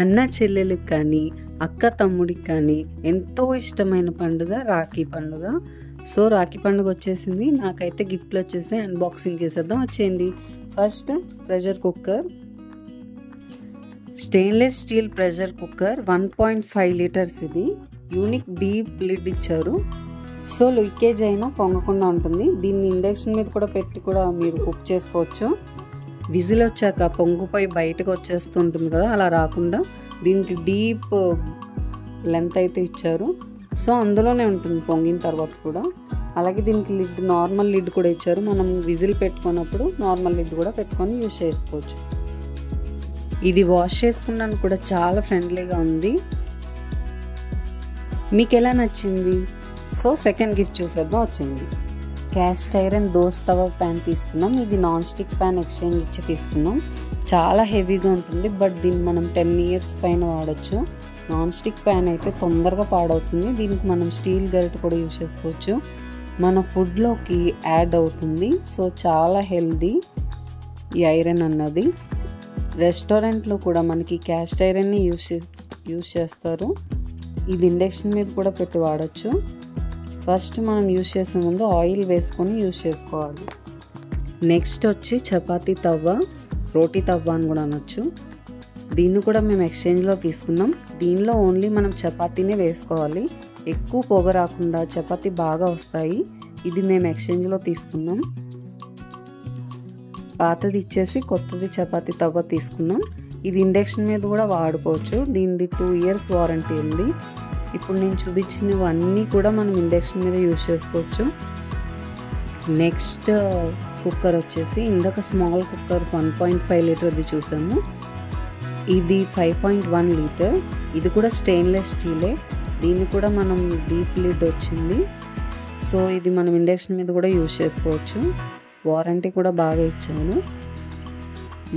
అన్న చెల్లెలకు కానీ అక్క తమ్ముడికి కానీ ఎంతో ఇష్టమైన పండుగ రాఖీ పండుగ. సో రాఖీ పండుగ వచ్చేసింది. నాకైతే గిఫ్ట్లు వచ్చేసి అన్బాక్సింగ్ చేసేద్దాం వచ్చేయండి. First pressure cooker, stainless steel pressure cooker 1.5 litres. ఇది యూనిక్ డీప్ లిడ్ ఇచ్చారు. సో లీకేజ్ అయినా పొంగకుండా ఉంటుంది. దీన్ని ఇండక్షన్ మీద కూడా పెట్టి కూడా మీరు కుక్ చేసుకోవచ్చు. విజిల్ వచ్చాక పొంగిపోయి బయటకు వచ్చేస్తుంటుంది కదా, అలా రాకుండా దీనికి డీప్ లెంత్ అయితే ఇచ్చారు. సో అందులోనే ఉంటుంది పొంగిన తర్వాత కూడా. అలాగే దీనికి లిడ్, నార్మల్ లిడ్ కూడా ఇచ్చారు. మనం విజిల్ పెట్టుకున్నప్పుడు నార్మల్ లిడ్ కూడా పెట్టుకొని యూజ్ చేసుకోవచ్చు. ఇది వాష్ చేసుకున్నాను కూడా చాలా ఫ్రెండ్లీగా ఉంది. మీకు ఎలా నచ్చింది? సో సెకండ్ గిఫ్ట్ చూసేద్దాం వచ్చింది. Cast iron those tawa pan తీసుకున్నాం. ఇది నాన్ స్టిక్ ప్యాన్ ఎక్స్చేంజ్ ఇచ్చి తీసుకున్నాం. చాలా హెవీగా ఉంటుంది, బట్ దీన్ని మనం 10 ఇయర్స్ పైన వాడచ్చు. నాన్ స్టిక్ ప్యాన్ అయితే తొందరగా పాడవుతుంది. దీనికి మనం స్టీల్ గరిటె కూడా యూజ్ చేసుకోవచ్చు. మన ఫుడ్లోకి యాడ్ అవుతుంది. సో చాలా హెల్దీ ఈ ఐరన్ అన్నది. రెస్టారెంట్లో కూడా మనకి క్యాస్ట్ ఐరన్ని యూజ్ చేస్తారు. ఇది ఇండక్షన్ మీద కూడా పెట్టి వాడచ్చు. ఫస్ట్ మనం యూజ్ చేసే ముందు ఆయిల్ వేసుకొని యూజ్ చేసుకోవాలి. నెక్స్ట్ వచ్చి చపాతీ తవ్వ, రోటీ తవ్వ అని కూడా అనొచ్చు. దీన్ని కూడా మేము ఎక్స్చేంజ్లో తీసుకున్నాం. దీనిలో ఓన్లీ మనం చపాతీనే వేసుకోవాలి. ఎక్కువ పొగ రాకుండా చపాతీ బాగా వస్తాయి. ఇది మేము ఎక్స్చేంజ్లో తీసుకున్నాం. పాతది ఇచ్చేసి కొత్తది చపాతీ తవ్వ తీసుకున్నాం. ఇది ఇండక్షన్ మీద కూడా వాడుకోవచ్చు. దీనిది 2 ఇయర్స్ వారంటీ ఉంది. ఇప్పుడు నేను చూపించినవన్నీ కూడా మనం ఇండక్షన్ మీద యూజ్ చేసుకోవచ్చు. నెక్స్ట్ కుక్కర్ వచ్చేసి ఇందాక స్మాల్ కుక్కర్ 1.5 లీటర్ది చూసాము. ఇది 5.1 లీటర్. ఇది కూడా స్టెయిన్లెస్ స్టీలే. దీన్ని కూడా మనం డీప్ లిడ్ వచ్చింది. సో ఇది మనం ఇండక్షన్ మీద కూడా యూజ్ చేసుకోవచ్చు. వారంటీ కూడా బాగా ఇచ్చాను.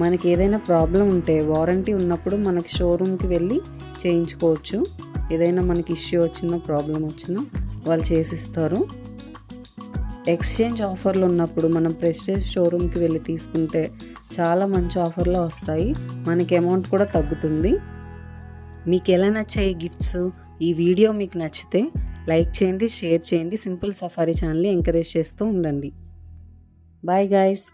మనకి ఏదైనా ప్రాబ్లం ఉంటే వారంటీ ఉన్నప్పుడు మనకి షోరూమ్కి వెళ్ళి చేయించుకోవచ్చు. ఏదైనా మనకి ఇష్యూ వచ్చినా ప్రాబ్లం వచ్చినా వాళ్ళు చేసిస్తారు. ఎక్స్చేంజ్ ఆఫర్లు ఉన్నప్పుడు మనం ప్రెస్టేజ్ షోరూమ్కి వెళ్ళి తీసుకుంటే చాలా మంచి ఆఫర్లో వస్తాయి. మనకి అమౌంట్ కూడా తగ్గుతుంది. మీకు ఎలా నచ్చాయి గిఫ్ట్స్? ఈ వీడియో మీకు నచ్చితే లైక్ చేయండి, షేర్ చేయండి. సింపుల్ సఫారీ ఛానల్ని ఎంకరేజ్ చేస్తూ ఉండండి. Bye guys.